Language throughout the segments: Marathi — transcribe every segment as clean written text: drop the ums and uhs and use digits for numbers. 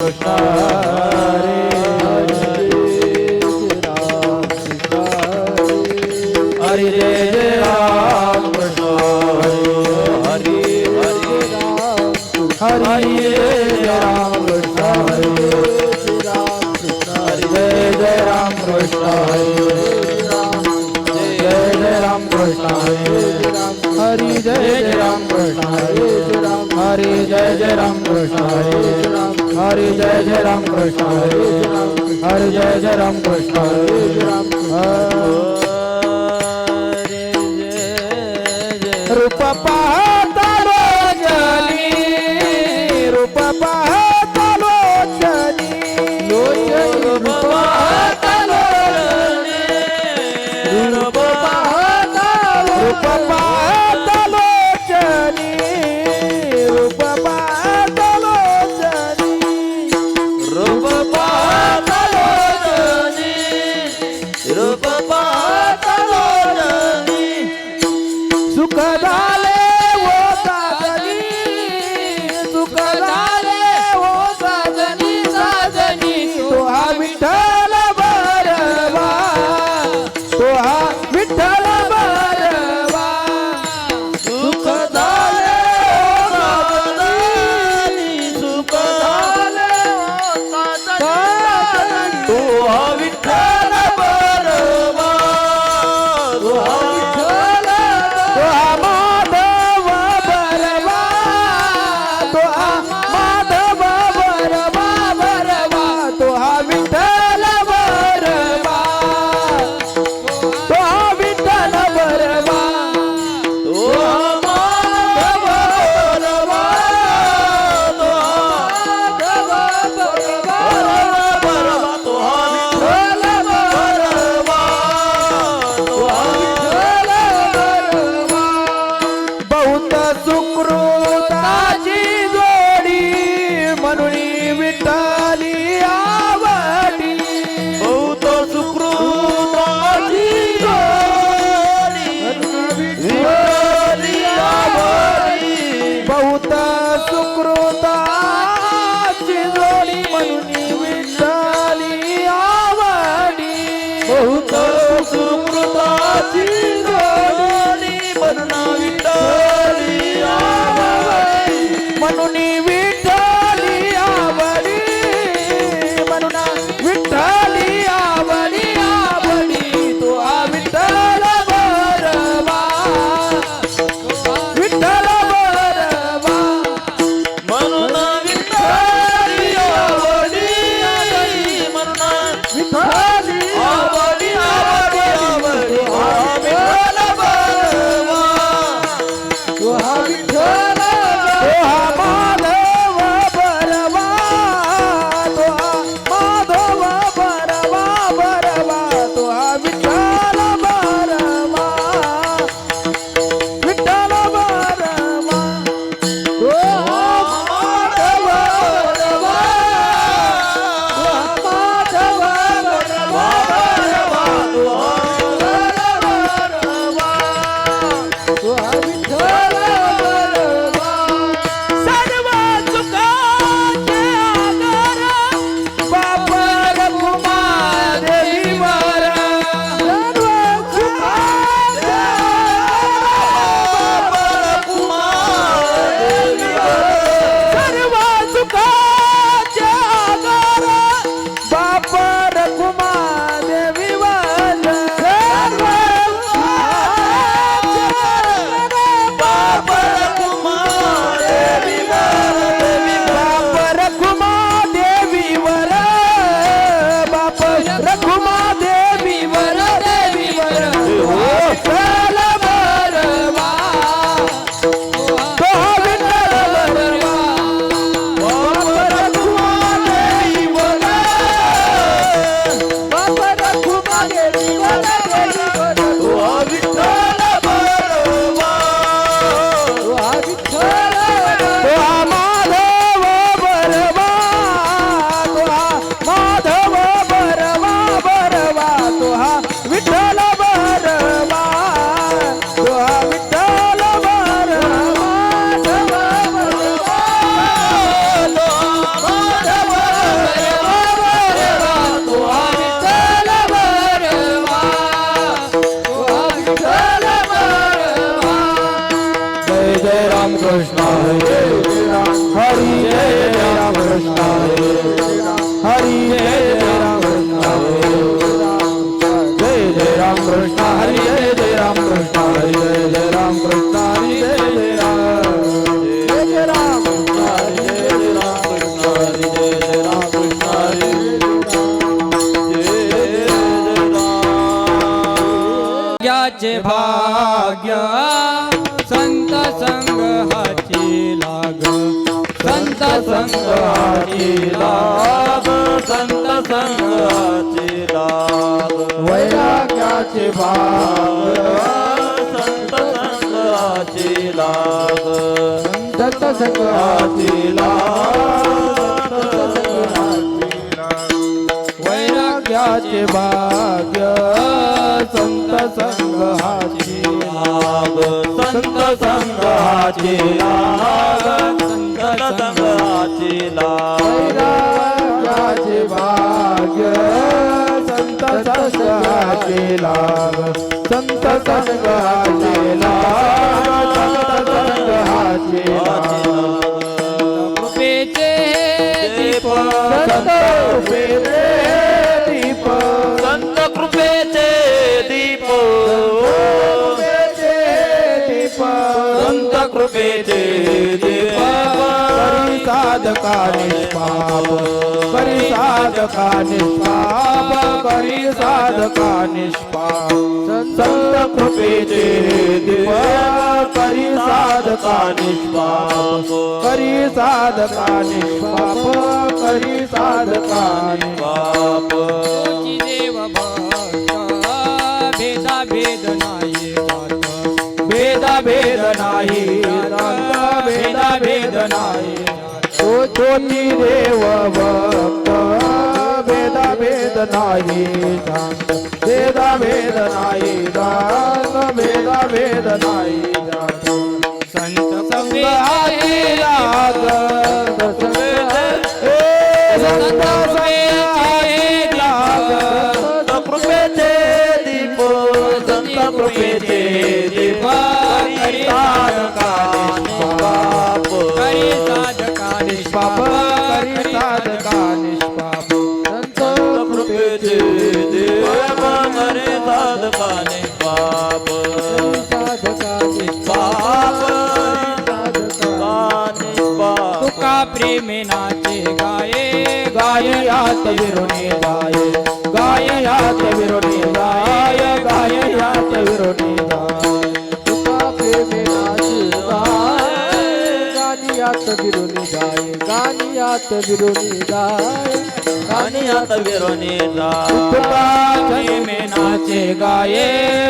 कृष्ण हरे हरे जय राम कृष्ण हरे हरे हरे जय राम कृष्ण हरे जय राम कृष्ण जय राम कृष्ण हरे जय राम कृष्ण हरे जय राम कृष्ण हरे जय राम कृष्ण हरे जय राम कृष्ण रूप पाहता लोचनी रूप पाहता लोचनी रूप पाहता लोचनी रूप पाहता लोचनी रूप पाहता लोचनी रूप पाहता लोचनी रूप पाहता लोचनी सुख झाले वो साजनी सुख झाले वो साजनी साजनी तो हा विठ्ठल बरवा तो हा विठ्ठल बरवा सुख झाले वो साजनी सुख झाले वो साजनी तो हा विठ्ठल बरवा तो हा विठ्ठल तो हा माधव बरवा तो हा माधव बरवा बरवा तो हा विठ्ठल बरवा तो हा विठ्ठल बरवा तो हा माधव बरवा तो हा माधव बरवा बरवा तो हा विठ्ठल बरवा तो हा विठ्ठल बरवा बहुत सुकृताची जोडी म्हणून विठ्ठली आवडी बहुत सुकृताची जोडी विठ्ठली आवडी बहुत सुकृताची जोडी म्हणून विठ्ठली आवडी बहुत सुकृताची जोडी म्हणून विठ्ठली आवडी म्हणून विठ्ठली आवडी म्हणून विठ्ठली आवडी आवडी तो हा विठ्ठल बरवा विठ्ठल बरवा म्हणून विठ्ठली आवडी कृष्ण हरे हरि जय जय राम कृष्ण हरे हरि जय जय राम कृष्ण हरे जय जय राम कृष्ण हरि जय जय राम कृष्ण हरि जय जय राम कृष्ण हरि जय जय राम कृष्ण हरि जय जय राम कृष्ण हरि जय जय राम कृष्ण हरि ज्ञाचे भाग्य संत संघाची लाग संत संघाची लाग संत संघाची लाग वैराग्याचे भाग्य संत संघाची लाग संत संघाची लाग वैराग्याचे भाग्य संत संघाची लाग संत संघाची लाग संत संघाची लाग वैराग्याचे भाग्य संत संघाची लाग संत संघाची लाग संत संघाची लाग कृपेचे दीप संत कृपेचे दीप संत कृपेचे दीप संत कृपेचे दीप करी साधका निष्पाप करी साधका निष्पाप करी साधका निष्पाप संत कृपेचे दीप करी साधका निष्पाप करी साधका निष्पाप करी साधका निष्पाप तुझी देव भक्त भेदा भेद नाही जात भेदा भेद नाही भेदा भेद नाही ज्योती देव भक्त भेदा भेद नाही शांत भेदा भेद नाही दान भेदा भेद नाही संत संघाची लाग संत कृपेचे दीप संत कृपेचे दीप करी साधका निष्पाप करी साधका निष्पाप करी साधका निष्पाप संत कृपेचे देव करी साधका निष्पाप साधका निष्पाप तुका प्रेमेनाचे गाये गाययात विरुणी गाये गाययात विरुणी गाय गाययात विरुणी गाय तुका प्रेमेनाची गाय गानियात विरुणी गाय गानियात विरुणी गाय गानियात विरोनी तुका प्रेमेनाचे गाये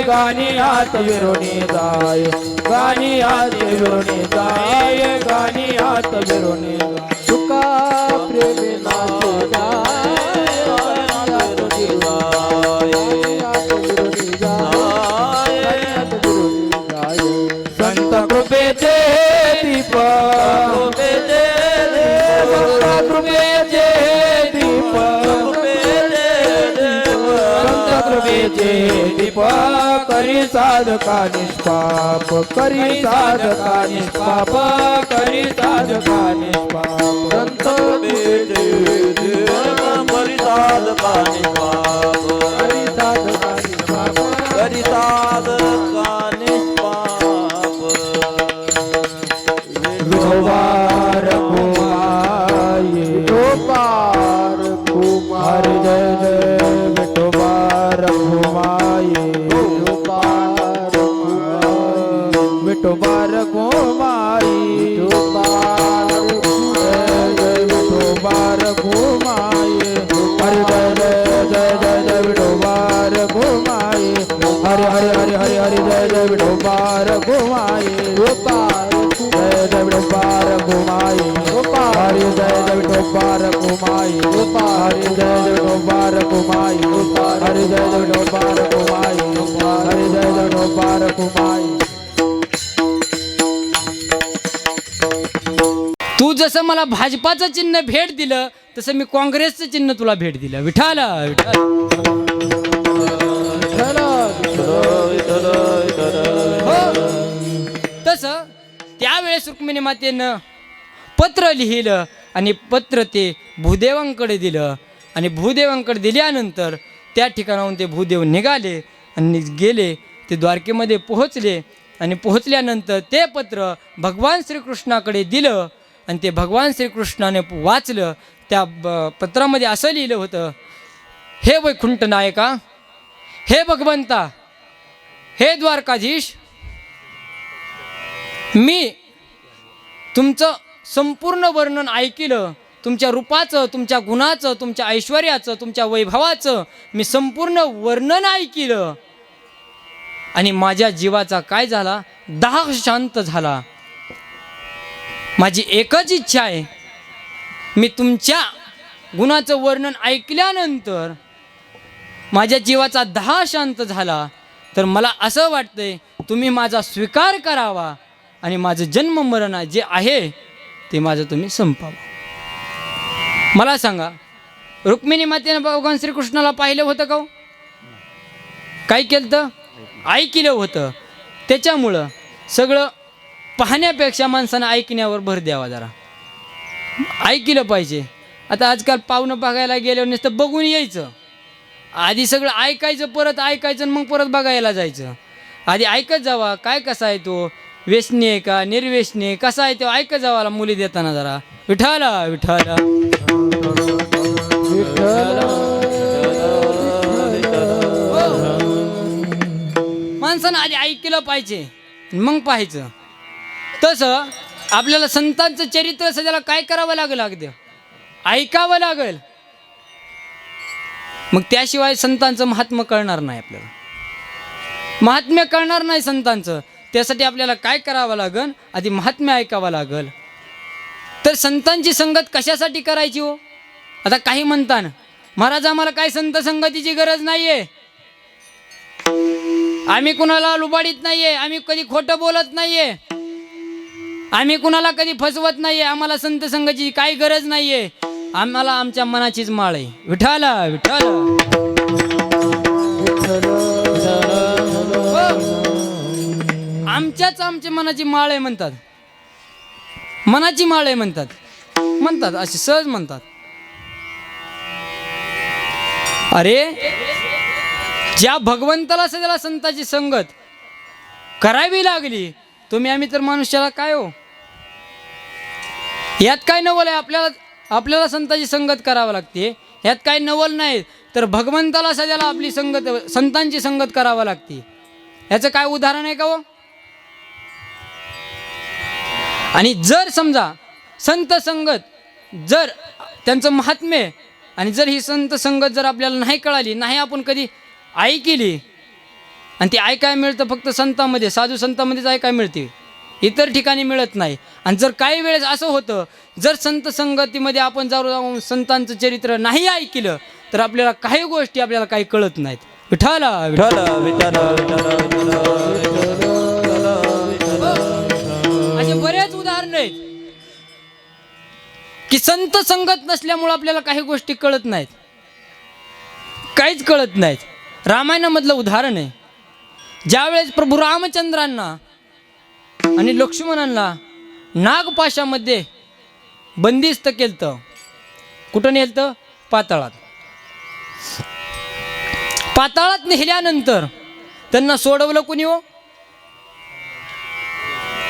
गानियात विरुणी गाय गानियात विरुणी गाय गानियात विरुणी गाय तुका प्रेमेनाचे संत कृपेचे दीप संत कृपेचे दीप संत कृपेचे दीप करी साधका निष्पाप करी साधका निष्पाप करी साधका निष्पाप संत कृपेचे दीप करी साधका निष्पाप करी साधका निष्पाप करी साधका निष्पाप विठोबार घुमाये विठोबार घुमार जय जय विठोबार घुमाये विठोबार घुमाई विठोबार घुमाये हरे जय जय जय जय जय विठोबार घुमाये हरे हरे हरे हरे हरे जय जय विठोबार घुमाये जय जय विठोबार घुमाये हरे जय जय विठोबार घुमाये हरे जय जय विठोबार घुमाये हरे जय जय विठोबार घुमाये हरे जय जय विठोबार घुमाये तू जसं मला भाजपाचं चिन्ह भेट दिलं तसं मी काँग्रेसचं चिन्ह तुला भेट दिलं विठाला विठाल तसं त्या ज्या वेळेस रुक्मिणी मातेनं पत्र लिहिलं आणि पत्र ते भूदेवांकडे दिलं आणि भूदेवांकडे दिल्यानंतर त्या ठिकाणाहून ते भूदेव निघाले आणि गेले, ते द्वारकेमध्ये पोहोचले आणि पोहोचल्यानंतर ते पत्र भगवान श्रीकृष्णाकडे दिलं आणि ते भगवान श्रीकृष्णाने वाचलं. त्या पत्रामध्ये असं लिहिलं होतं, हे वैकुंठ नायका, हे भगवंता, हे द्वारकाधीश, मी तुमचं संपूर्ण वर्णन ऐकलं, तुमच्या रूपाचं, तुमच्या गुणाचं, तुमच्या ऐश्वर्याचं, तुमच्या वैभवाचं मी संपूर्ण वर्णन ऐकलं आणि माझ्या जीवाचा काय झाला, दाह शांत झाला. माझी एकच इच्छा आहे, मी तुमच्या गुणाचं वर्णन ऐकल्यानंतर माझ्या जीवाचा दाह शांत झाला, तर मला असं वाटतंय तुम्ही माझा स्वीकार करावा आणि माझं जन्म मरण जे आहे ते माझं तुम्ही संपावं. मला सांगा, रुक्मिणी मातेनं भगवान श्रीकृष्णाला पाहिलं होतं का? काय केलं तर ऐकलं होतं. त्याच्यामुळं सगळं पाहण्यापेक्षा माणसानं ऐकण्यावर भर द्यावा, जरा ऐकलं पाहिजे. आता आजकाल पाहुणं बघायला गेल्यावर नुसतं बघून यायचं, आधी सगळं ऐकायचं, परत ऐकायचं आणि मग परत बघायला जायचं. आधी ऐकत जावा काय कसा आहे तो, व्यसनी आहे का निर्व्यसनी आहे, कसा आहे तो ऐकत जावा मुली देताना जरा. विठाला विठाला माणसानं आधी ऐकलं पाहिजे मग पाहायचं. तसं आपल्याला संतांचं चरित्र सध्याला काय करावं लागेल, अगदी ऐकावं लागेल, मग त्याशिवाय संतांचं महात्म्य कळणार नाही, आपल्याला महात्म्य कळणार नाही संतांचं. त्यासाठी आपल्याला काय करावं लागेल, आधी महात्म्य ऐकावं लागेल. तर संतांची संगत कशासाठी करायची हो? आता काही म्हणतात, महाराज आम्हाला काय संत संगतीची गरज नाहीये, आम्ही कुणाला लुबाडीत नाहीये, आम्ही कधी खोटं बोलत नाहीये, आम्ही कुणाला कधी फसवत नाहीये, आम्हाला संत संगतीची काही गरज नाहीये, आम्हाला आमच्या मनाचीच माळ आहे. विठाला विठाला आमच्या मनाची माळ आहे म्हणतात, मनाची माळ आहे म्हणतात असे सहज म्हणतात. अरे ज्या भगवंताला सध्याला संताची संगत करावी लागली, तुम्ही आम्ही तर मनुष्याला काय हो, यात काय नवल आहे? आपल्याला संताची संगत करावं लागते, यात काय नवल नाही. तर भगवंताला सध्याला आपली संगत, संतांची संगत करावं लागते, याचं काय उदाहरण आहे का हो? आणि जर समजा संत संगत जर त्यांचं महात्म्य आणि जर ही संत संगत जर आपल्याला नाही कळाली, नाही आपण कधी ऐकली, आणि ती ऐकाय मिळतं फक्त संतांमध्ये, साधू संतांमध्येच ऐकाय मिळते, इतर ठिकाणी मिळत नाही. आणि जर काही वेळेस असं होतं, जर संत संगतीमध्ये आपण जाऊन संतांचं चरित्र नाही ऐकलं तर आपल्याला काही गोष्टी आपल्याला काही कळत नाहीत. विठाला विठाला असे बरेच उदाहरण आहेत की संत संगत नसल्यामुळे आपल्याला काही गोष्टी कळत नाहीत, काहीच कळत नाहीत. रामायणामधलं उदाहरण आहे, ज्यावेळेस प्रभू रामचंद्रांना आणि लक्ष्मणांना नागपाशामध्ये बंदिस्त केलतं. कुठं नेलतं? पाताळात. पाताळात नेल्यानंतर त्यांना सोडवलं कोणी हो?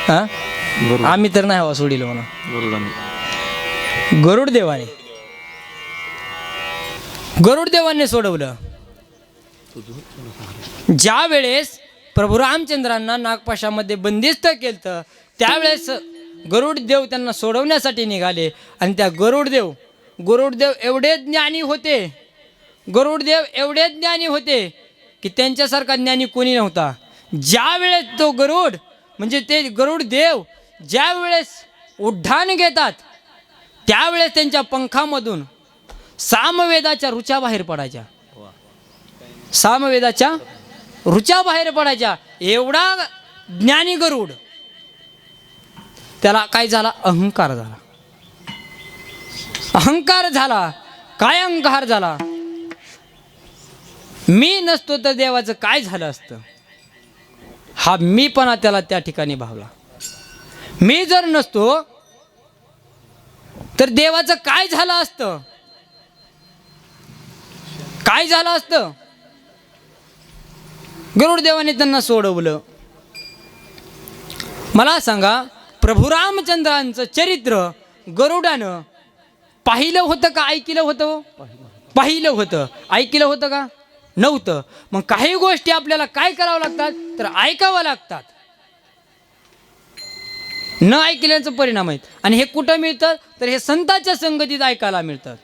हा, आम्ही तर नाही हवा सोडिलं म्हणा, गरुडदेवाने सोडवलं. ज्या वेळेस प्रभू रामचंद्रांना नागपाशामध्ये बंदिस्त केलं त्यावेळेस गरुडदेव त्यांना सोडवण्यासाठी निघाले. आणि त्या गरुडदेव एवढे ज्ञानी होते की त्यांच्यासारखा ज्ञानी कोणी नव्हता. ज्या वेळेस तो गरुड म्हणजे ते गरुडदेव ज्या वेळेस उड्डाण घेतात त्यावेळेस त्यांच्या पंखामधून सामवेदाच्या ऋचा बाहेर पडायच्या, सामवेदाच्या ऋचा बाहेर पडायच्या. एवढा ज्ञानी गरुड, त्याला काय झाला? अहंकार झाला. काय अहंकार झाला? मी नसतो तर देवाचं काय झालं असतं, हा मीपणा त्याला त्या ठिकाणी भावला. मी जर नसतो तर देवाचं काय झालं असतं? काय झालं असतं? गरुड देवाने त्यांना सोडवलं. मला सांगा, प्रभू रामचंद्रांचं चरित्र गरुडानं पाहिलं होतं का ऐकलं होतं? पाहिलं होतं. ऐकलं होतं का? नव्हतं. मग काही गोष्टी आपल्याला काय करावं लागतात? तर ऐकावं लागतात. न ऐकल्याचा परिणाम आहेत. आणि हे कुठं मिळतं? तर हे संतांच्या संगतीत ऐकायला मिळतात.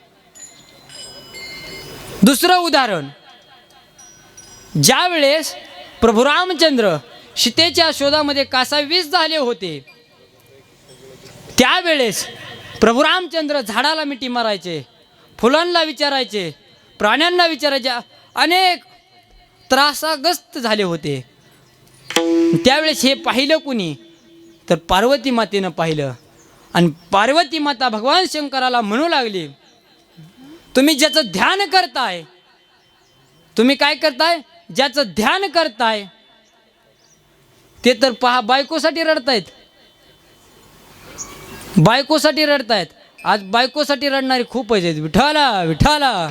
दुसरं उदाहरण, ज्या वेळेस प्रभू रामचंद्र सीतेच्या शोधामध्ये कासावीस झाले होते, त्यावेळेस प्रभू रामचंद्र झाडाला मिठी मारायचे, फुलांना विचारायचे, प्राण्यांना विचारायचे, अनेक त्रासाग्रस्त झाले होते. त्यावेळेस हे पाहिलं कुणी? तर पार्वती मातेनं पाहिलं. आणि पार्वती माता भगवान शंकराला म्हणू लागली, तुम्ही ज्याचं ध्यान करताय, तुम्ही काय करताय? ज्याचं ध्यान करताय ते तर पहा बायकोसाठी रडतायत. बायकोसाठी रडतायत. आज बायकोसाठी रडणारी खूप आहेत. विठाला विठाला.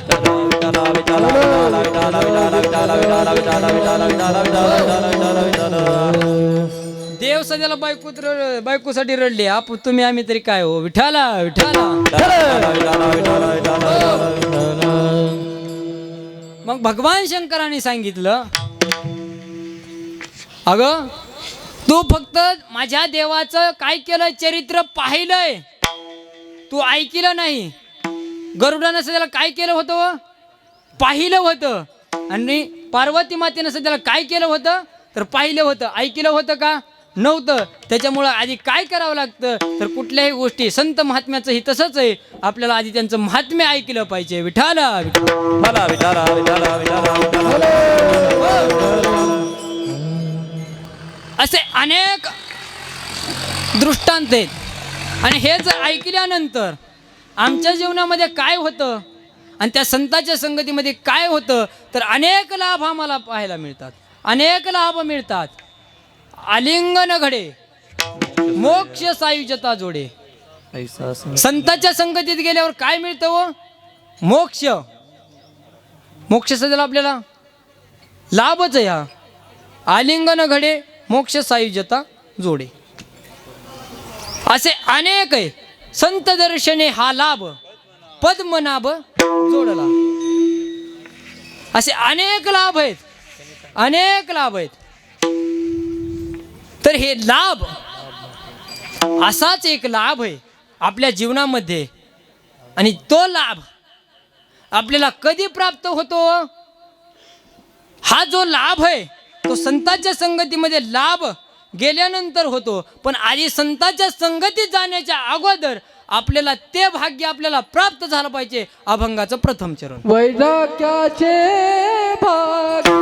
देव सध्याला बायकोसाठी रडले. तुम्ही आम्ही तरी काय हो? विठाला विठाला. मग भगवान शंकराने सांगितलं, अगं तू फक्त माझ्या देवाचं काय केलं? चरित्र पाहिलंय, तू ऐकलं नाही. गरुडानं सध्याला काय केलं होतं? पाहिलं होतं. आणि पार्वती मातेनं सध्याला काय केलं होतं? तर पाहिलं होतं. ऐकलं होतं का? नव्हतं. त्याच्यामुळं आधी काय करावं लागतं? तर कुठल्याही गोष्टी, संत महात्म्याचं ही तसंच आहे, आपल्याला आधी त्यांचं महात्म्य ऐकलं पाहिजे. विठाला विठाला विठाला विठाला विठाला. असे अनेक दृष्टांत आहेत. आणि हे जर ऐकल्यानंतर आमच्या जीवनामध्ये काय होतं आणि त्या संतांच्या संगतीमध्ये काय होतं, तर अनेक लाभ आम्हाला पाहायला मिळतात. अनेक लाभ मिळतात. आलिंगन घडे, मोक्ष सायुज्यता जोडे. संतांच्या संगतीत गेल्यावर काय मिळतं? व मोक्ष. मोक्ष सध्याला आपल्याला लाभच आहे. हा आलिंगन घडे, मोक्ष सायुज्यता जोडे. असे अनेक आहे. संत दर्शने हा लाभ, पद्मनाभ जोडला. असे अनेक लाभ आहेत. अनेक लाभ आहेत. तर हे लाभ, असाच एक लाभ आहे आपल्या जीवनामध्ये. आणि तो लाभ आपल्याला कधी प्राप्त होतो? हा जो लाभ आहे तो संतांच्या संगतीमध्ये लाभ गेल्यानंतर होतो. पण आधी संतांच्या संगतीत जाण्याच्या अगोदर आपल्याला ते भाग्य आपल्याला प्राप्त झालं पाहिजे. अभंगाचं प्रथम चरण. वैराग्याचे भाग्य,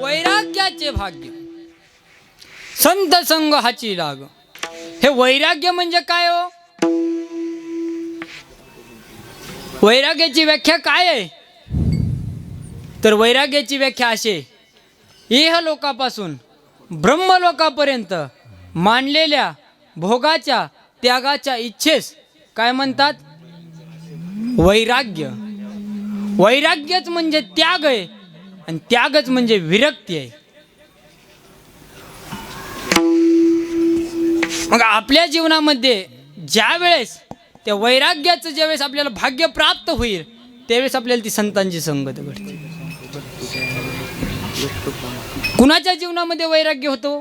वैराग्याचे भाग्य, संत संग हाची लाग. हे वैराग्य म्हणजे काय हो? वैराग्याची व्याख्या काय आहे? तर वैराग्याची व्याख्या अशी, इह लोकापासून ब्रह्मलोकापर्यंत मानलेल्या भोगाच्या त्यागाच्या इच्छेस काय म्हणतात? वैराग्य. वैराग्यच म्हणजे त्याग आहे आणि त्यागच म्हणजे विरक्ती आहे. मग आपल्या जीवनामध्ये ज्या वेळेस त्या वैराग्याचं ज्यावेळेस आपल्याला भाग्य प्राप्त होईल त्यावेळेस आपल्याला ती संतांची संगत घडते. कुणाच्या जीवनामध्ये वैराग्य होतो?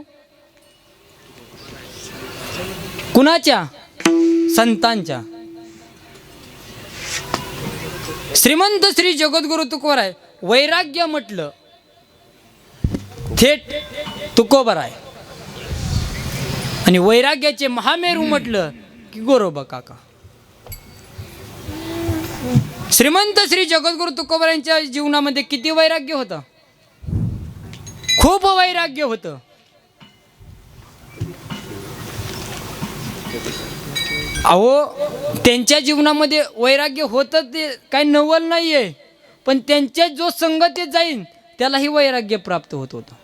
कुणाच्या? संतांच्या. श्रीमंत श्री जगद्गुरु तुकोबराय वैराग्य म्हटलं थेट तुकोबराय. आणि वैराग्याचे महामेरू म्हटलं की गोरोबा काका. श्रीमंत श्री जगद्गुरु तुकोबरायांच्या जीवनामध्ये किती वैराग्य होतं? खूप वैराग्य होतं. अहो त्यांच्या जीवनामध्ये वैराग्य होतं ते काही नवल नाही आहे. पण त्यांच्या जो संगतीत जाईन त्यालाही वैराग्य प्राप्त होत होतं.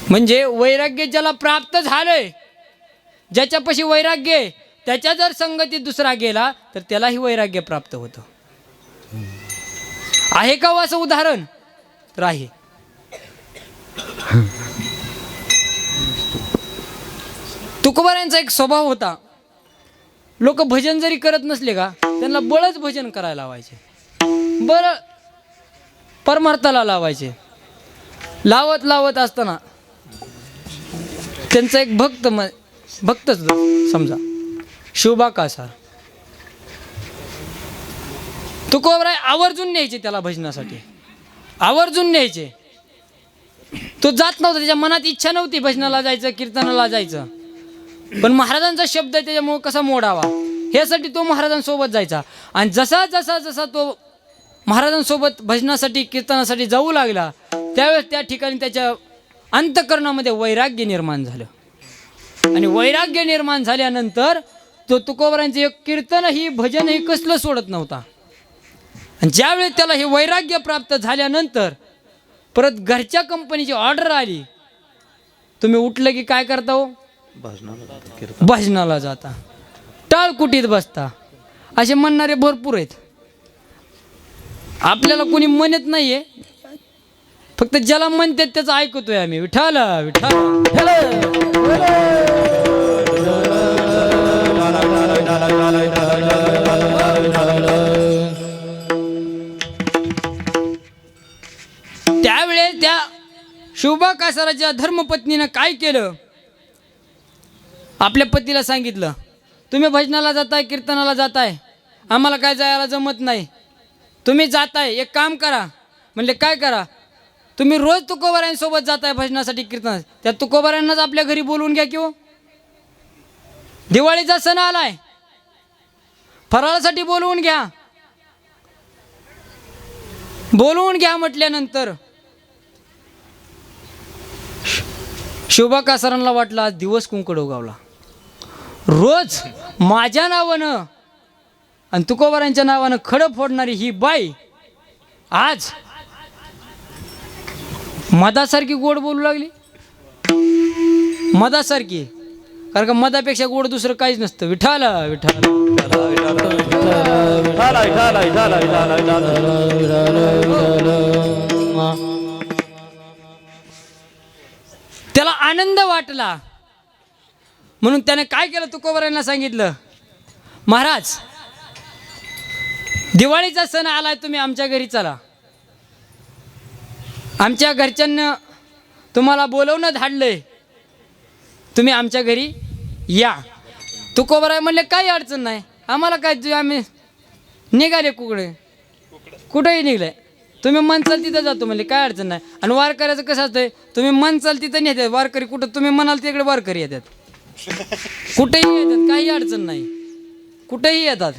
म्हणजे वैराग्य ज्याला प्राप्त झालंय, ज्याच्यापाशी वैराग्य आहे, त्याच्या जर संगतीत दुसरा गेला तर त्यालाही वैराग्य प्राप्त होतं. आहे का हो असं उदाहरण? तर आहे. तुकोबारायांचा एक स्वभाव होता, लोक भजन जरी करत नसले का त्यांना बळच भजन करायला लावायचे, बळ परमार्थाला लावायचे. लावत लावत असताना त्यांचा एक भक्तच समजा शिवबा कासार, तुकोबाराय आवर्जून न्यायचे त्याला भजनासाठी, आवर्जून न्यायचे. तो जात नव्हता, त्याच्या मनात इच्छा नव्हती भजनाला जायचं, कीर्तनाला जायचं, पण महाराजांचा शब्द त्याच्यामुळे कसा मोडावा ह्यासाठी तो महाराजांसोबत जायचा. आणि जसा जसा जसा तो महाराजांसोबत भजनासाठी कीर्तनासाठी जाऊ लागला त्यावेळेस त्या ठिकाणी त्याच्या अंतःकरणामध्ये वैराग्य निर्माण झालं. आणि वैराग्य निर्माण झाल्यानंतर तो तुकोबारांचे एक कीर्तनही भजनही कसलं सोडत नव्हता. आणि ज्यावेळेस त्याला हे वैराग्य प्राप्त झाल्यानंतर परत घरच्या कंपनीची ऑर्डर आली, तुम्ही उठलं की काय करता हो? भजनाला जाता, टाळकुटीत बसता, असे म्हणणारे भरपूर आहेत. आपल्याला कोणी म्हणत नाहीये, फक्त ज्याला म्हणतात त्याचं ऐकतोय आम्ही. विठ्ठल विठ्ठल. त्यावेळेस त्या शिवबा कासाराच्या धर्मपत्नीनं काय केलं, आपल्या पतीला सांगितलं, तुम्ही भजनाला जाताय, कीर्तनाला जाताय, आम्हाला काय जायला जमत नाही, तुम्ही जाताय एक काम करा. म्हणले काय करा? तुम्ही रोज तुकोबारायांसोबत जाताय भजनासाठी, कीर्तनासाठी, त्या तुकोबारायांनाच आपल्या घरी बोलवून घ्या की हो. दिवाळीचा सण आलाय, फराळासाठी बोलवून घ्या. बोलवून घ्या म्हटल्यानंतर शिवबा कासारांना वाटलं आज दिवस कुंकड उगावला. रोज माझ्या नावानं आणि तुकोबारांच्या नावानं खडं फोडणारी ही बाई आज मधासारखी गोड बोलू लागली. मधासारखी, कारण का मधापेक्षा गोड दुसरं काहीच नसतं. विठ्ठल विठ्ठल. त्याला आनंद वाटला म्हणून त्याने काय केलं, तुकोबारायांना सांगितलं, महाराज दिवाळीचा सण आलाय, तुम्ही आमच्या घरी चला, आमच्या घरच्यांना तुम्हाला बोलवणं धाडलंय, तुम्ही आमच्या घरी या. तुकोबाराय म्हणले काही अडचण नाही, आम्हाला काय, आम्ही निघाले कुठेही निघले, तुम्ही मनचाल तिथं जातो म्हणले, काय अडचण नाही. आणि वारकऱ्याचं कसं असतंय, तुम्ही मनचाल तिथं नेतात वारकरी, कुठं तुम्ही म्हणाल तिकडे वारकरी येतात, कुठेही येतात, काही अडचण नाही, कुठेही येतात.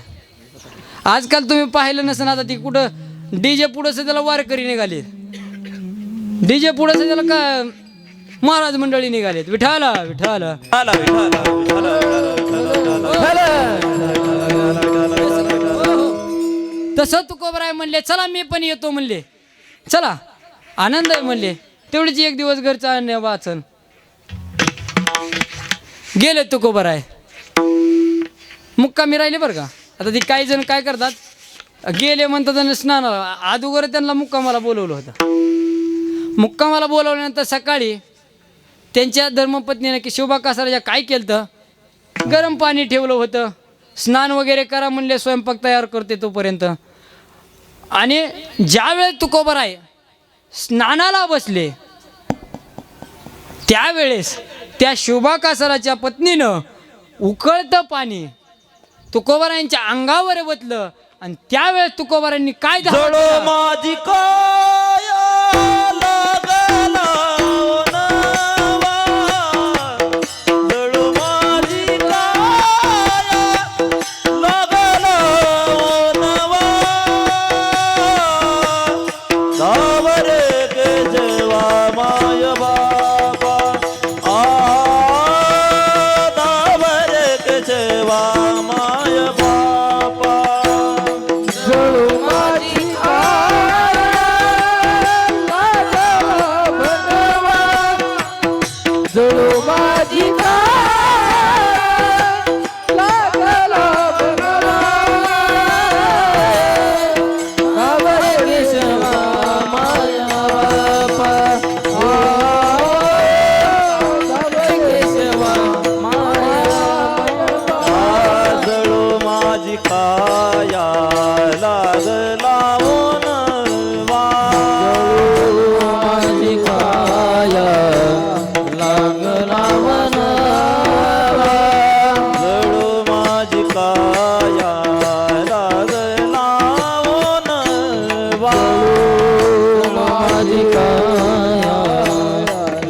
आजकाल तुम्ही पाहिलं नसेल, आता ती कुठं डीजे पुढं त्याला वारकरी निघाले, डीजे पुढं त्याला का महाराज मंडळी निघालेत. विठ्ठल विठ्ठल. तसं तुकोबाराय म्हणले चला मी पण येतो म्हणले, चला आनंद आहे म्हणले, तेवढीच एक दिवस घरचा वाचन. गेले तुकोबाराय, मुक्कामी राहिले बरं का. आता ती काही जण काय करतात, गेले म्हणतात आणि स्नानाला, अगोदर त्यांना मुक्कामाला बोलवलं होतं. मुक्कामाला बोलवल्यानंतर सकाळी त्यांच्या धर्मपत्नीने की शिवबा कासाराच्या काय केलं तर, गरम पाणी ठेवलं होतं, स्नान वगैरे करा म्हणले, स्वयंपाक तयार करते तोपर्यंत. आणि ज्यावेळेस तुकोबाराय स्नानाला बसले त्यावेळेस त्या शिवबा कासाराच्या पत्नीनं उकळतं पाणी तुकोबारायांच्या अंगावर ओतलं. आणि त्यावेळेस तुकोबारायांनी काय झालं, माझी काय माझी काया लागला वनवा माझी काया लागला वनवा जळू माझी काया लागला वनवा माझी काया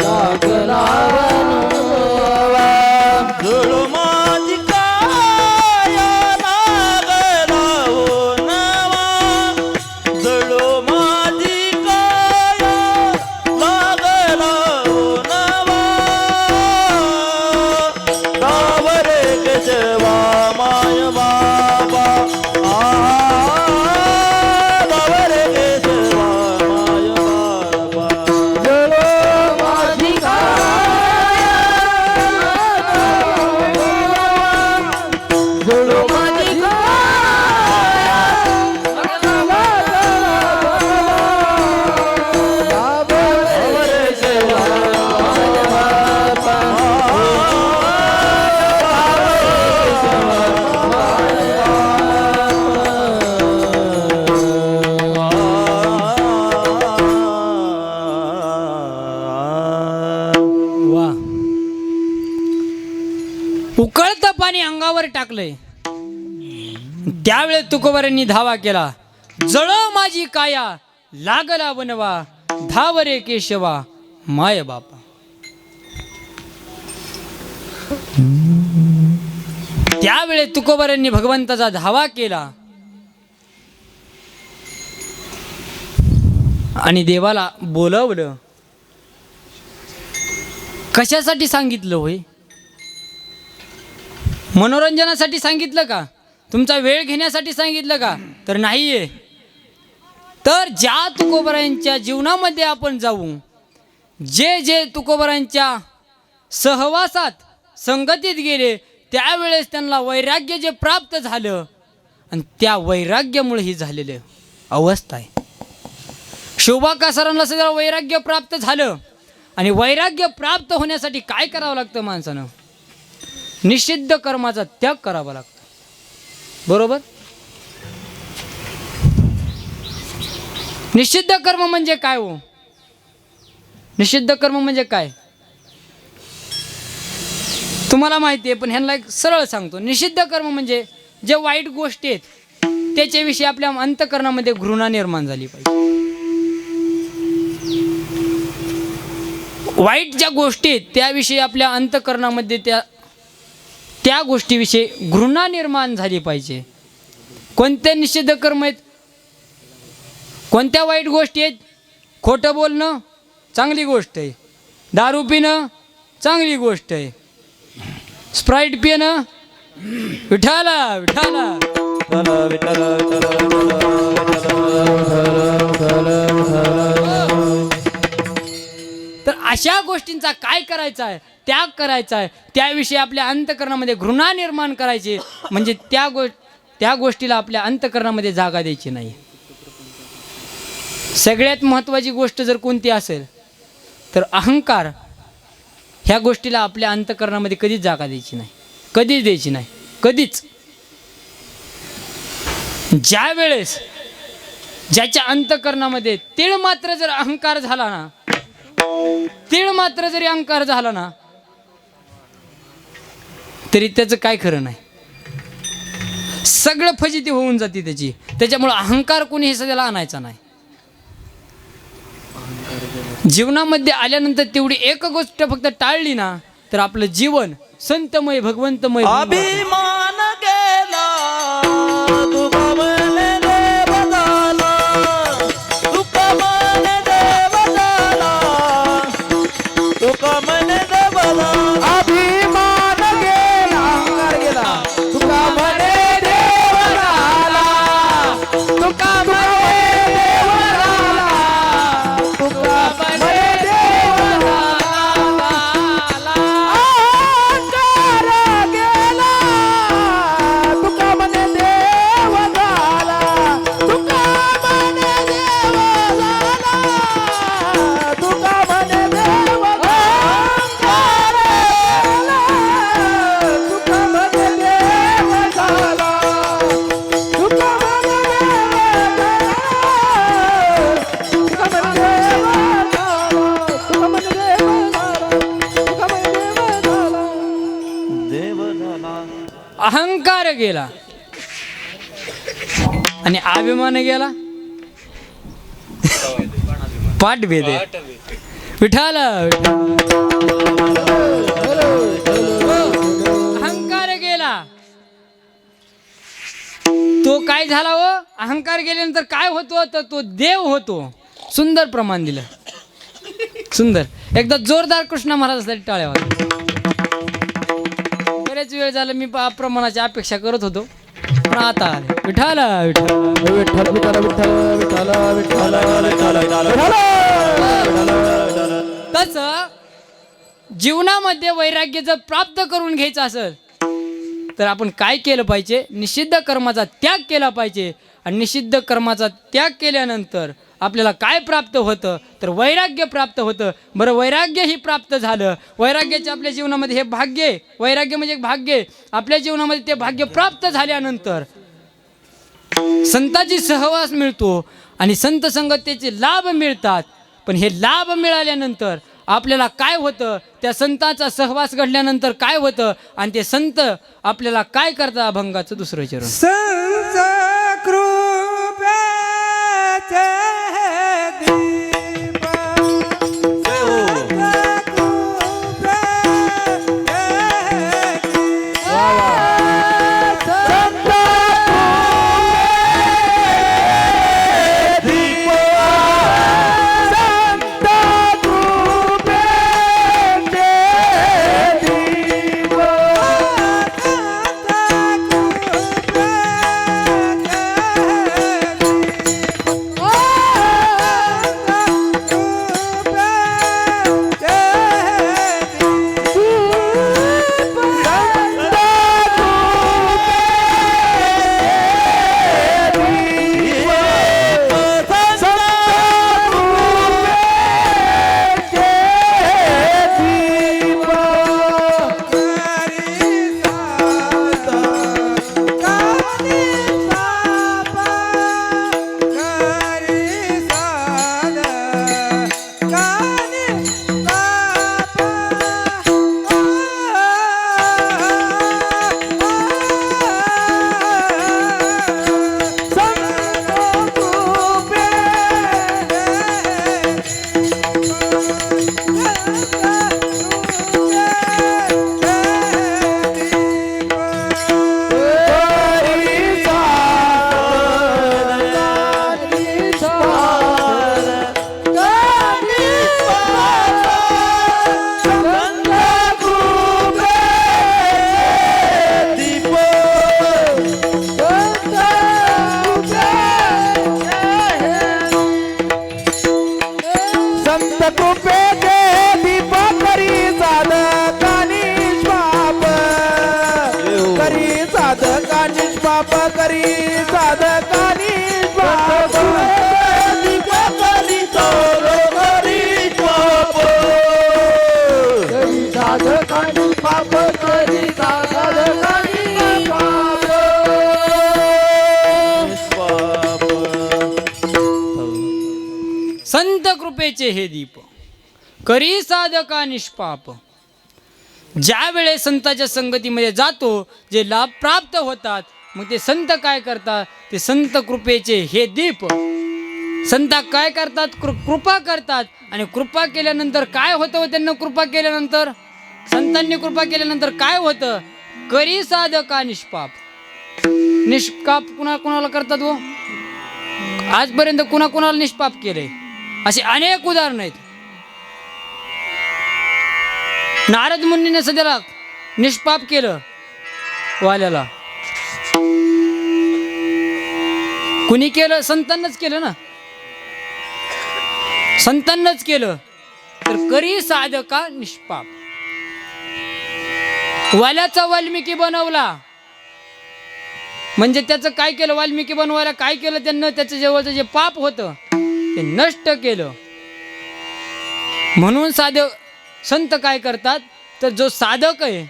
लागला वनवा जळू माझी काया लागला वनवा जळू माझी काया लागला वनवा गावरे केशवा माय बाबा गावरे केशवा माय बाबा जळो माझी काया जळो माझी वा उकळतं पाणी अंगावर टाकलंय त्यावेळेस तुकोबारांनी धावा केला जळ माझी काया लागला बनवा धावरे केशवा माय बापा त्यावेळेस तुकोबारांनी भगवंताचा धावा केला आणि देवाला बोलवलं कशासाठी सांगितलं होय मनोरंजनासाठी सांगितलं का तुमचा वेळ घेण्यासाठी सांगितलं का तर नाहीये तर ज्या तुकोबारांच्या जीवनामध्ये आपण जाऊ जे जे तुकोबारांच्या सहवासात संगतीत गेले त्यावेळेस त्यांना वैराग्य जे प्राप्त झालं आणि त्या वैराग्यामुळे ही झालेली अवस्था आहे शोभाकासरांना सगळं वैराग्य प्राप्त झालं आणि वैराग्य प्राप्त होण्यासाठी काय करावं लागतं माणसानं निषिद्ध कर्माचा त्याग करावा लागतो बरोबर निषिद्ध कर्म म्हणजे काय हो निषिद्ध कर्म म्हणजे काय तुम्हाला माहिती आहे पण ह्यांना एक सरळ सांगतो निषिद्ध कर्म म्हणजे जे वाईट गोष्टी आहेत त्याच्याविषयी आपल्या अंतःकरणामध्ये घृणा निर्माण झाली पाहिजे वाईट ज्या गोष्टी आहेत त्याविषयी आपल्या अंतःकरणामध्ये त्या गोष्टीविषयी घृणा निर्माण झाली पाहिजे कोणते निषिद्ध कर्म आहेत कोणत्या वाईट गोष्टी आहेत खोटं बोलणं चांगली गोष्ट आहे दारू पिणं चांगली गोष्ट आहे स्प्राईट पिणं विठाला विठाला विठ्ठल तर अशा गोष्टींचा काय करायचा आहे त्याग करायचा आहे त्याविषयी आपल्या अंतःकरणामध्ये घृणा निर्माण करायची म्हणजे त्या गोष्टीला आपल्या अंतःकरणामध्ये जागा द्यायची नाही सगळ्यात महत्त्वाची गोष्ट जर कोणती असेल तर अहंकार ह्या गोष्टीला आपल्या अंतःकरणामध्ये कधीच जागा द्यायची नाही कधीच द्यायची नाही कधीच ज्या वेळेस ज्याच्या अंतःकरणामध्ये तीळ मात्र जर अहंकार झाला ना तीळ मात्र जरी अहंकार झाला ना तरी त्याचं काय खरं नाही सगळं फजिती होऊन जाते त्याची त्याच्यामुळे अहंकार कोणी हे सगळ्याला आणायचा नाही जीवनामध्ये आल्यानंतर तेवढी एक गोष्ट फक्त टाळली ना तर आपलं जीवन संतमय भगवंतमय अभिमान गेला तुका म्हणे देव झाला तुका म्हणे देव झाला तुका म्हणे देव झाला अभिमान गेला अहंकार गेला तुका म्हणे देव झाला तुका म्हणे देव झाला तुका म्हणे देव झाला अहंकार गेला तुका म्हणे देव गेला आणि अभिमान गेला पाठ भेदे विठाल अहंकार गेला तो काय झाला हो अहंकार गेल्यानंतर काय होतो तर तो देव होतो सुंदर प्रमाण दिलं सुंदर एकदा जोरदार कृष्ण महाराजांसाठी टाळ्या वाजवा बरेच वेळ झाला मी प्रमाणाची अपेक्षा करत होतो पण आता आले विठाल विठाल विठ्ठल विठ्ठल विठ्ठल विठ्ठल विठ्ठल तसं जीवनामध्ये वैराग्य जर प्राप्त करून घ्यायचं असेल तर आपण काय केलं पाहिजे निषिद्ध कर्माचा त्याग केला पाहिजे आणि निषिद्ध कर्माचा त्याग केल्यानंतर आपल्याला काय प्राप्त होतं तर वैराग्य प्राप्त होतं बरं वैराग्य ही प्राप्त झालं वैराग्याचे आपल्या जीवनामध्ये हे भाग्य आहे वैराग्य म्हणजे एक भाग्य आहे आपल्या जीवनामध्ये ते भाग्य प्राप्त झाल्यानंतर संतांची सहवास मिळतो आणि संत संगतीचे लाभ मिळतात पण हे लाभ मिळाल्यानंतर आपल्याला काय होतं त्या संतांचा सहवास घडल्यानंतर काय होतं आणि ते संत आपल्याला काय करतात अभंगाचं दुसरं चरण संत कृपेचे दीप संत कृपेचे हे दीप करी साधका निष्पाप ज्या वेळेस संतांच्या संगतीमध्ये जातो जे लाभ प्राप्त होतात मग ते संत काय करतात ते संत कृपेचे हे दीप संत काय करतात कृपा करतात आणि कृपा केल्यानंतर काय होतं त्यांना कृपा केल्यानंतर संतांनी कृपा केल्यानंतर काय होतं करी साधका निष्पाप निष्पाप कुणाला करतात हो आजपर्यंत कुणाला निष्पाप केले असे अनेक उदाहरण आहेत नारद मुनीने सध्याला निष्पाप केलं वाल्याला कुणी केलं संतांनाच केलं ना संतांनाच केलं तर करी साधका निष्पाप वाल्याचा वाल्मिकी बनवला म्हणजे त्याचं काय केलं वाल्मिकी बनवायला काय केलं त्यांना त्याचं जवळचं जे पाप होतं ते नष्ट केलं म्हणून संत काय करतात तर जो साधक आहे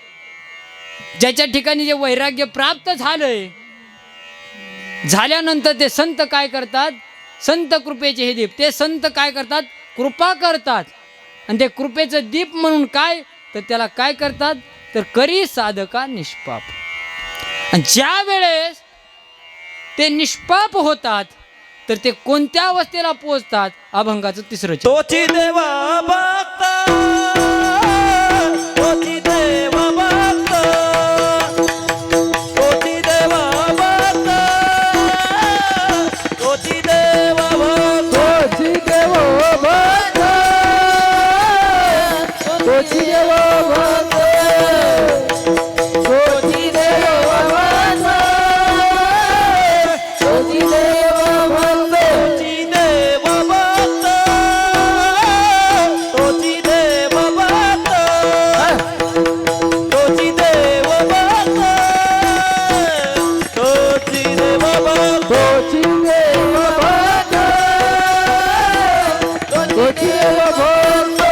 ज्याच्या ठिकाणी जे वैराग्य प्राप्त झालंय झाल्यानंतर ते संत काय करतात संत कृपेचे हे दीप ते संत काय करतात कृपा करतात आणि ते कृपेचं दीप म्हणून काय तर त्याला काय करतात तर करी साधका निष्पाप आणि ज्या वेळेस ते निष्पाप होतात तर ते कोणत्या अवस्थेला पोहोचतात? अभंगाचं तिसरं चरण. तोची देवा भक्त, तोची देवा भक्त, तोची देवा भक्त, तोची देवा भक्त, तोची देव भक्त, तोची देव भक्त, तोची देव भक्त, तोची देव भक्त, तोची देवा भक्त, तोची देवा भक्त, तोची देवा भक्त, तोची देवा भक्त, तोची देव भक्त, तोची देव भक्त,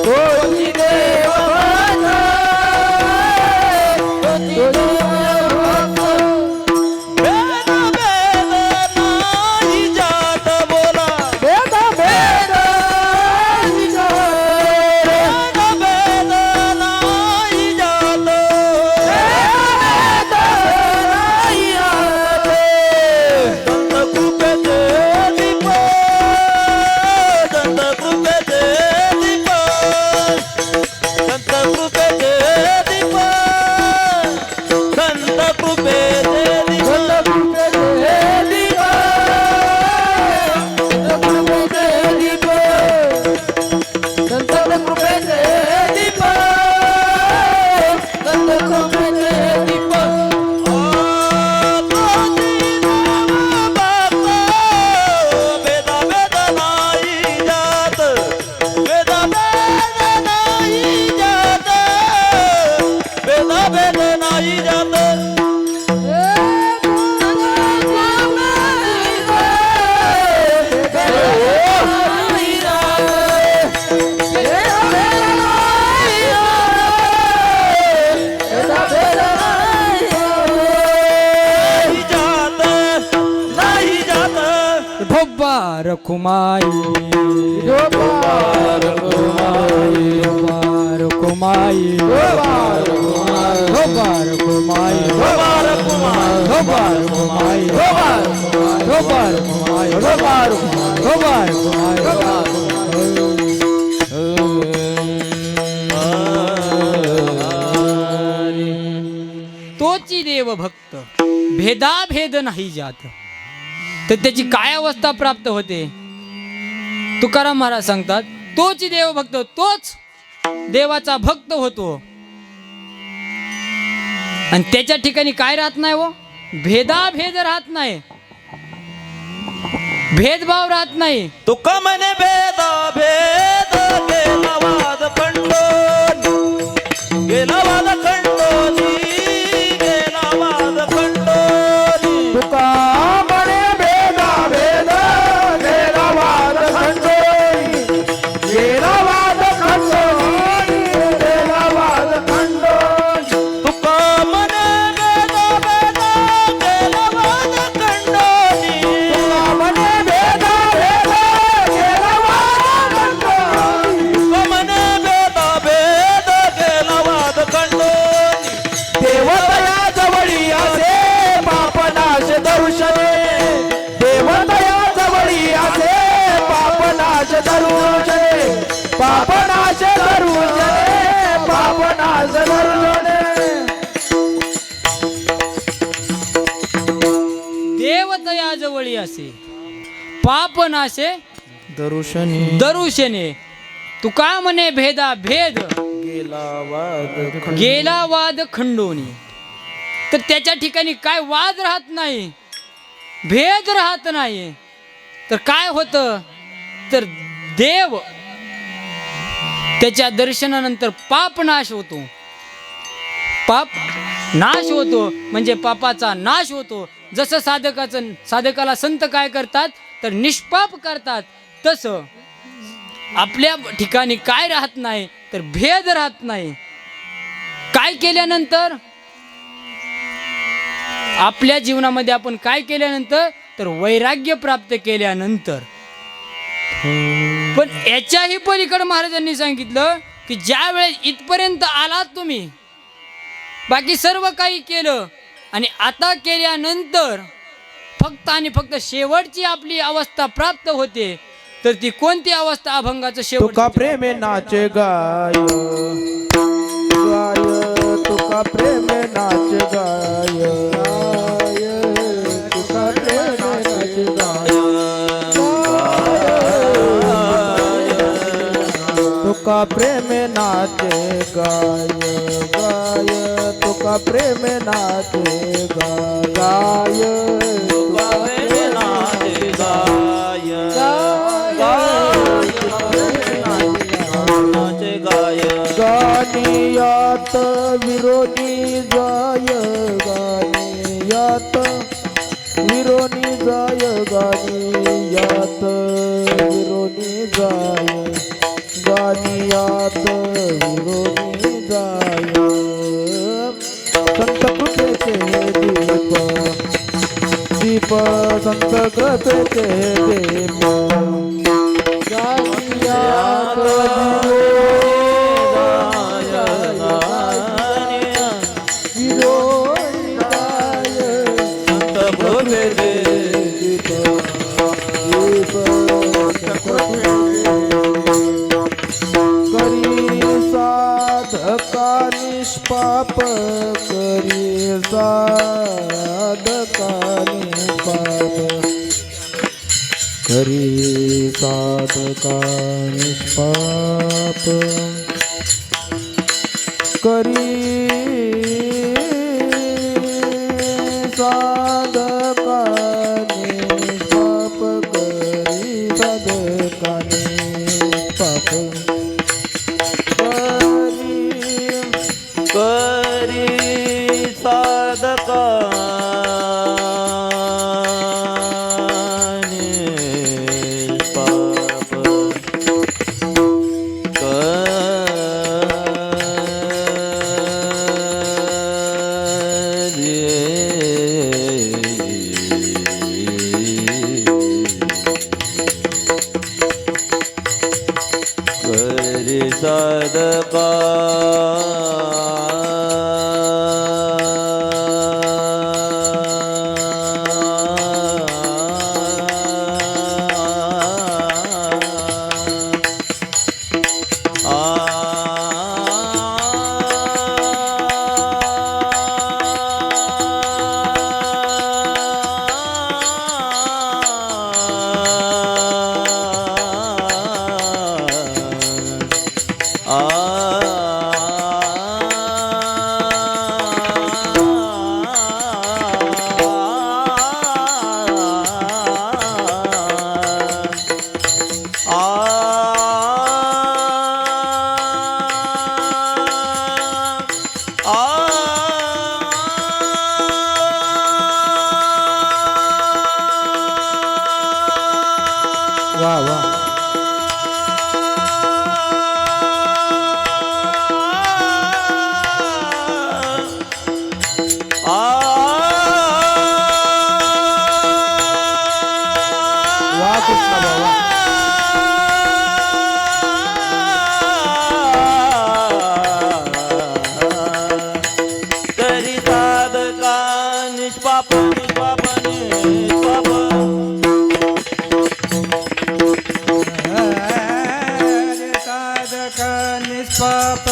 तोची देव भक्त. भेद भेद नाही जात बोला, भेद भेद विचार, भेद भेद नाही जात, भेद नाही आले. संत कृपेचे दीप, संत कृपेचे दीप, संत कृपेचे दीप, संत कृपेचे दीप, संत कृपेचे दीप, संत कृपेचे दीप, ढोबार खुमाई, ढोबार कुमाई, ढोबार खुमाई, ढोबार ढोबार खुमाई, ढोबार कुमाई, ढोबार खुमाई, ढोबार ढोबार खुमाई, ढोबार ढोबार खुमाई. तोची देव भक्त, भेदाभेद नाही जात. तर त्याची काय अवस्था प्राप्त होते? तुकाराम महाराज सांगतात, तोची देव भक्त, तोच देवाचा भक्त होतो. आणि त्याच्या ठिकाणी काय राहत नाही हो? भेदाभेद राहत नाही, भेदभाव राहत नाही. तुका म्हणे भेद भेद गेला वाद खंडोनी, गेला वाद खंडोनी, गेला वाद खंडोनी, तुका म्हणे भेदा भेद, गेला वाद खंडोनी, गेला वाद खंडोनी, गेला वाद खंडोनी. तुका म्हणे भेद भेद गेला वाद खंडोनी, तुका म्हणे भेदा भेद, गेला वाद खंडोनी. तुका म्हणे भेद भेद गेला वाद खंडोनी, देवतया जवळी असे पापनाश दर्शने, देवतया जवळी असे पापनाश दर्शने, पापनाश दर्शने, पापनाश दर्शने. देवतया जवळी असे पापनाशे दर्शने दरुशने. तुका म्हणे भेदा भेद, गेला वाद गेला वाद खंडोनी. तर त्याच्या ठिकाणी काय वाद राहत नाही, भेद राहत नाही. तर काय होतं? तर देव त्याच्या दर्शनानंतर पाप नाश होतो, पाप नाश होतो, म्हणजे पापाचा नाश होतो. जसं साधकाला संत काय करतात तर निष्पाप करतात, तसं आपल्या ठिकाणी काय राहत नाही तर भेद राहत नाही. काय केल्यानंतर आपल्या जीवनामध्ये आपण काय केल्यानंतर तर वैराग्य प्राप्त केल्यानंतर. पण याच्याही पलीकडे महाराजांनी सांगितलं की ज्या वेळेस इथपर्यंत आलात तुम्ही, बाकी सर्व काही केलं आणि आता केल्यानंतर फक्त आणि फक्त शेवटची आपली अवस्था प्राप्त होते, तर ती कोणती अवस्था अभंगाचं शेवट? तुका प्रेमे नाचे गाय गाय, तुका प्रेमे नाच गाय गाय, तुका प्रेमे नाच गाय तुका प्रेमे नाचे गाय गाय, तुका प्रेमे नाचे गाय गाय, तुका प्रेमे नाचे गाय नाचे गाय. गानियात विरोनी जाय गानियात विरोनी जाय गानियात विरोनी जाय गानियात विरोनी जाय. संत कृपेचे दीप दीप संत कृपेचे दीप गानियात निष्पाप करी साधका निष्पाप करी साधका निष्पाप करी साधका निष्पाप करी साधका निष्पाप करी साधका निष्पाप करी साधका वा वा. वा कृष्णा बाबा. करी साधका निष्पाप निष्पाप निष्पाप साधक निष्पाप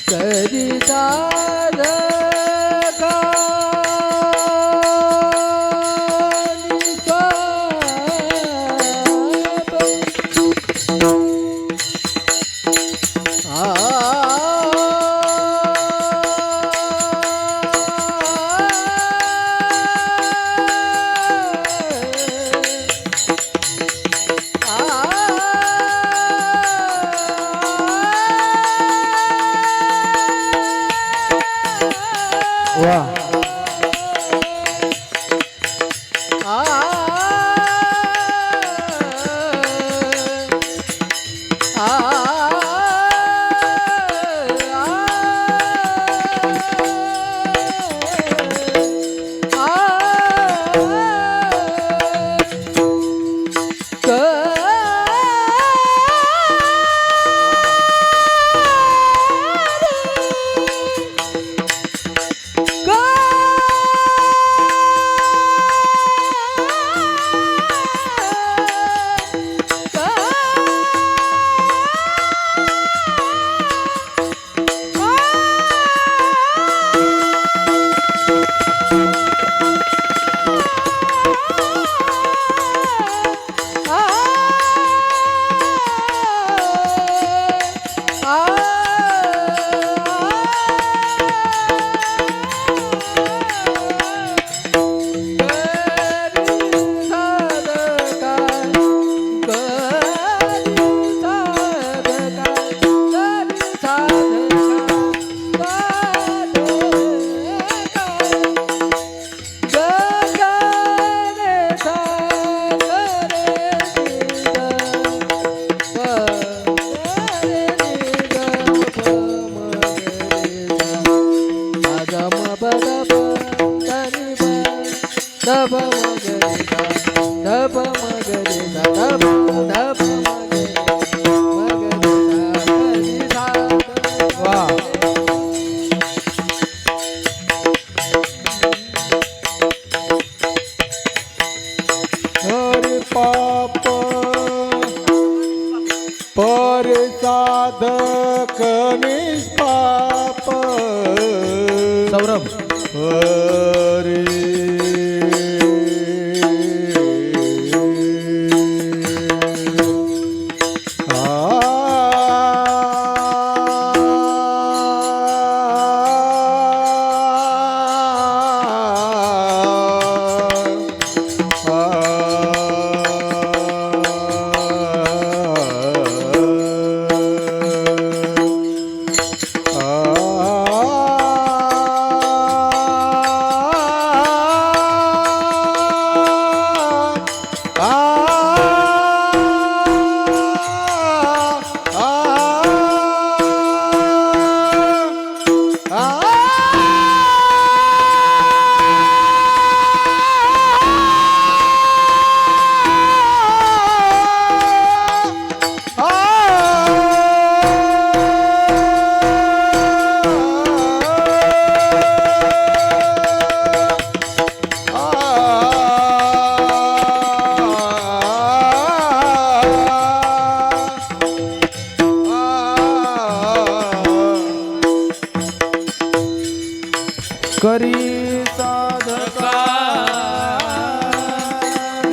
करी साधका वाह पर साधक निष्पाप सौरभ हरी करी साधका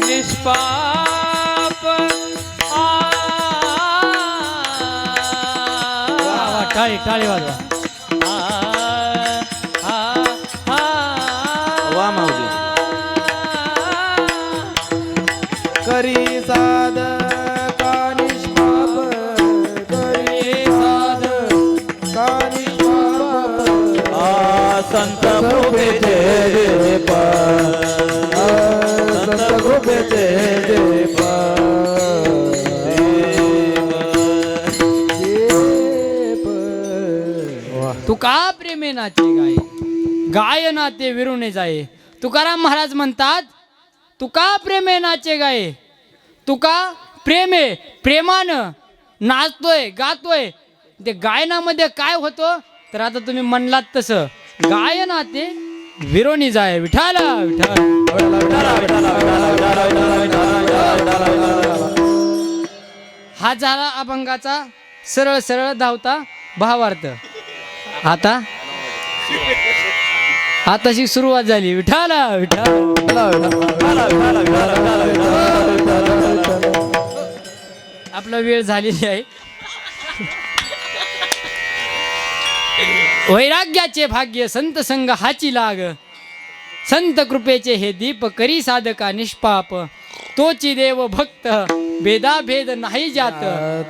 निष्पाप टाळी टाळी वाजवा वा माऊली करी साधका निष्पाप करी साधका निष्पाप संत कृपेचे संत कृपेचे तुका प्रेमे नाचे गाय गाय नाते विरुणे जाये. तुकाराम महाराज म्हणतात तुका प्रेमे नाचे गाय. तुका प्रेमे प्रेमानं नाचतोय गातोय. ते गायनामध्ये काय होतं तर आता तुम्ही म्हणलात तसं गायनाते विरोनी जाय विठाला विठाल. हा झाला अभंगाचा सरळ सरळ धावता भावार्थ. आता आताशी सुरुवात झाली विठाला विठाल. आपला वेळ झालेली आहे. वैराग्याचे भाग्य संत संग हाची लाग, संत कृपेचे हे दीप करी साधका निष्पाप, तोची देव भक्त भेदा भेद नाही जात,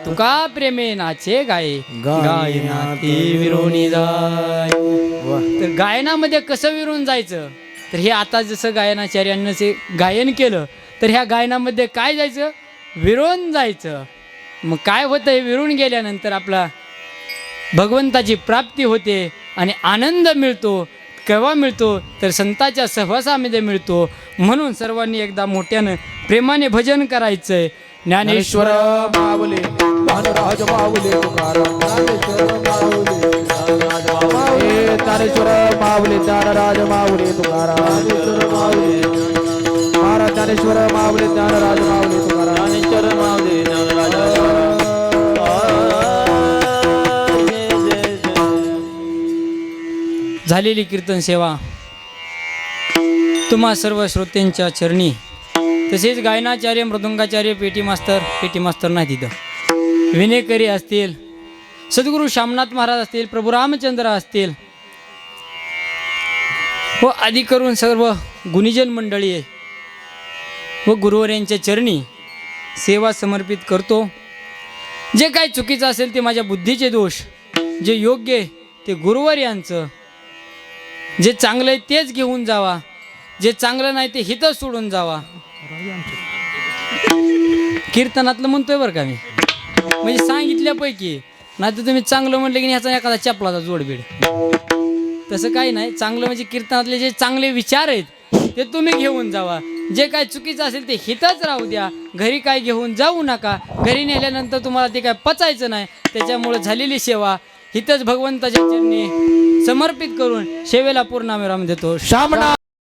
तुका प्रेमे नाचे गाये गायनाती विरोनी जाय. तर गायनामध्ये कसं विरून जायचं, तर हे आता जसं गायनाचार्यांनी जे गायन केलं तर ह्या गायनामध्ये काय जायचं, विरून जायचं. मग काय होतं, हे विरून गेल्यानंतर आपला भगवंताची प्राप्ती होते आणि आनंद मिळतो. केव्हा मिळतो, तर संतांच्या सहवासामध्ये मिळतो. म्हणून सर्वांनी एकदा मोठ्यानं प्रेमाने भजन करायचंय. ज्ञानेश्वर माऊली ज्ञानराज माऊली तुकाराम, ज्ञानेश्वर माऊली ज्ञानराज माऊली तुकाराम, ज्ञानेश्वर माऊली महाराज ज्ञानेश्वर माऊली ज्ञानराज माऊली तुकाराम, ज्ञानेश्वर माऊली ज्ञानराज. झालेली कीर्तन सेवा तुम्हा सर्व श्रोत्यांच्या चरणी, तसेच गायनाचार्य मृदुंगाचार्य पेटी मास्तर नाही तिथं, विनेकरी असतील, सद्गुरू श्यामनाथ महाराज असतील, प्रभू रामचंद्र असतील व आदी करून सर्व गुणीजन मंडळी व गुरुवर्यांच्या चरणी सेवा समर्पित करतो. जे काही चुकीचं असेल ते माझ्या बुद्धीचे दोष, जे योग्य आहे ते गुरुवर्यांचं, जे चांगलं आहे तेच घेऊन जावा, जे चांगलं नाही ते हितच सोडून जावा. कीर्तनातलं म्हणतोय बरं का मी, म्हणजे सांगितल्यापैकी. नाही तर तुम्ही चांगलं म्हटलं की ह्याचा एखादा चपलाचा जोडबीड, तसं काही नाही. चांगलं म्हणजे कीर्तनातले जे चांगले विचार आहेत ते तुम्ही घेऊन जावा. जे काय चुकीचं असेल ते हितच राहू द्या, घरी काय घेऊन जाऊ नका. घरी नेल्यानंतर तुम्हाला ते काय पचायचं नाही. त्याच्यामुळे झालेली सेवा हितच भगवंताच्या चरणी समर्पित करून सेवेला पूर्णविराम देतो. श्यामनाथ